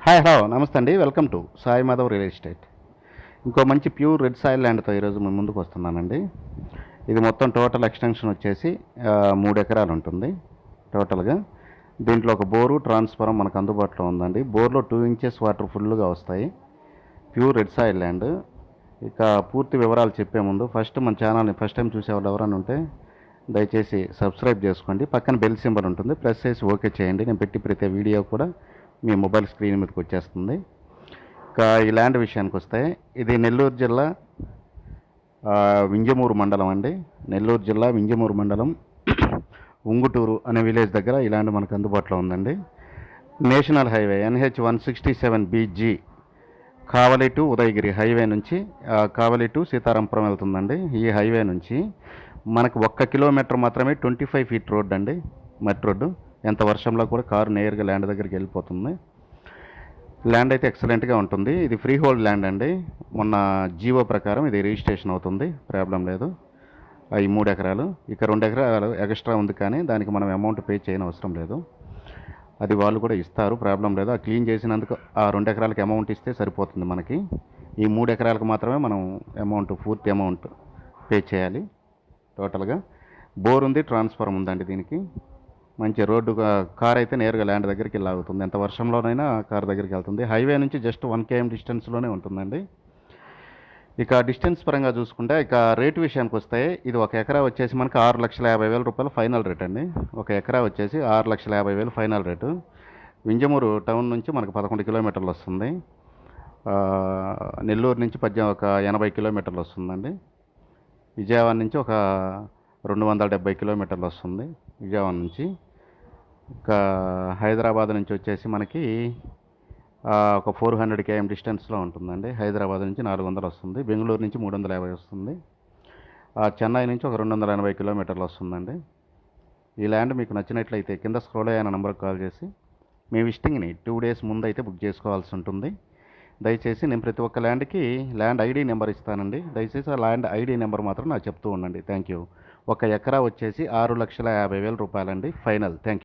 Hi hello నమస్తే అండి. Welcome to Sai Madhav real estate. ఇంకో మంచి ప్యూర్ రెడ్ సాయిల్ ల్యాండ్తో ఈరోజు మేము ముందుకు వస్తున్నానండి. ఇది మొత్తం టోటల్ ఎక్స్టెన్షన్ వచ్చేసి 3 ఎకరాలు ఉంటుంది టోటల్గా. దీంట్లో ఒక బోరు ట్రాన్స్ఫారం మనకు అందుబాటులో ఉందండి. బోర్లో 2 ఇంచెస్ వాటర్ ఫుల్గా వస్తాయి. Pure red soil land. ఇక పూర్తి వివరాలు చెప్పే ముందు ఫస్ట్ మన ఛానల్ని ఫస్ట్ టైం చూసేవాళ్ళు ఎవరైనా ఉంటే దయచేసి సబ్స్క్రైబ్ చేసుకోండి. పక్కన బెల్ సింబల్ ఉంటుంది, ప్రెస్ చేసి ఓకే చేయండి. నేను పెట్టి ప్రతి వీడియో కూడా మీ మొబైల్ స్క్రీన్ మీదకి వచ్చేస్తుంది. ఇంకా ఈ ల్యాండ్ విషయానికి వస్తే ఇది నెల్లూరు జిల్లా వింజమూరు మండలం అండి. నెల్లూరు జిల్లా వింజమూరు మండలం ఉంగుటూరు అనే విలేజ్ దగ్గర ఈ ల్యాండ్ మనకు అందుబాటులో ఉందండి. National highway NH 167BG Kavali to Udayagiri highway నుంచి కావలి టు సీతారాంపురం వెళ్తుందండి. ఈ హైవే నుంచి మనకు 1 కిలోమీటర్ మాత్రమే 25 ఫీట్ రోడ్ అండి, మట్టి రోడ్డు. ఎంత వర్షంలో కూడా కారు నేరుగా ల్యాండ్ దగ్గరికి వెళ్ళిపోతుంది. ల్యాండ్ అయితే ఎక్సలెంట్గా ఉంటుంది. ఇది ఫ్రీ హోల్డ్ ల్యాండ్ అండి. మొన్న జీవో ప్రకారం ఇది రిజిస్ట్రేషన్ అవుతుంది, ప్రాబ్లం లేదు. ఈ 3 ఎకరాలు, ఇక 2 ఎకరాలు ఎక్స్ట్రా ఉంది, కానీ దానికి మనం అమౌంట్ పే చేయని అవసరం లేదు. అది వాళ్ళు కూడా ఇస్తారు, ప్రాబ్లం లేదు. ఆ క్లీన్ చేసినందుకు ఆ 2 ఎకరాలకి అమౌంట్ ఇస్తే సరిపోతుంది మనకి. ఈ 3 ఎకరాలకు మాత్రమే మనం పూర్తి అమౌంట్ పే చేయాలి టోటల్గా. బోర్ ఉంది, ట్రాన్స్ఫార్మర్ ఉందండి దీనికి. మంచి రోడ్డు, కార్ అయితే నేరుగా ల్యాండ్ దగ్గరికి వెళ్ళాగుతుంది. ఎంత వర్షంలోనైనా కార్ దగ్గరికి వెళ్తుంది. హైవే నుంచి జస్ట్ 1 km డిస్టెన్స్లోనే ఉంటుందండి. ఇక డిస్టెన్స్ పరంగా చూసుకుంటే ఇక రేటు విషయానికి వస్తే ఇది 1 ఎకరా వచ్చేసి మనకి 6,50,000 రూపాయలు ఫైనల్ రేట్ అండి. 1 ఎకరా వచ్చేసి 6,50,000 ఫైనల్ రేటు. వింజమూరు టౌన్ నుంచి మనకు 11 కిలోమీటర్లు వస్తుంది. నెల్లూరు నుంచి ఒక 80 కిలోమీటర్లు వస్తుందండి. విజయవాడ నుంచి ఒక 270 కిలోమీటర్లు వస్తుంది విజయవాడ నుంచి. ఇంకా హైదరాబాద్ నుంచి వచ్చేసి మనకి ఒక 400 km డిస్టెన్స్లో ఉంటుందండి. హైదరాబాద్ నుంచి 400 వస్తుంది. బెంగళూరు నుంచి 350 వస్తుంది. చెన్నై నుంచి ఒక 280 కిలోమీటర్లు వస్తుందండి. ఈ ల్యాండ్ మీకు నచ్చినట్లయితే కింద స్క్రోల్ అయిన నెంబర్కి కాల్ చేసి మీ విజిటింగ్ని 2 days ముందు అయితే బుక్ చేసుకోవాల్సి ఉంటుంది. దయచేసి నేను ప్రతి ఒక్క ల్యాండ్కి ల్యాండ్ ID నెంబర్ ఇస్తానండి. దయచేసి ఆ ల్యాండ్ ID నెంబర్ మాత్రం నాకు చెప్తూ ఉండండి. Thank you. 1 ఎకరా వచ్చేసి 6,50,000 రూపాయలండి ఫైనల్. Thank you.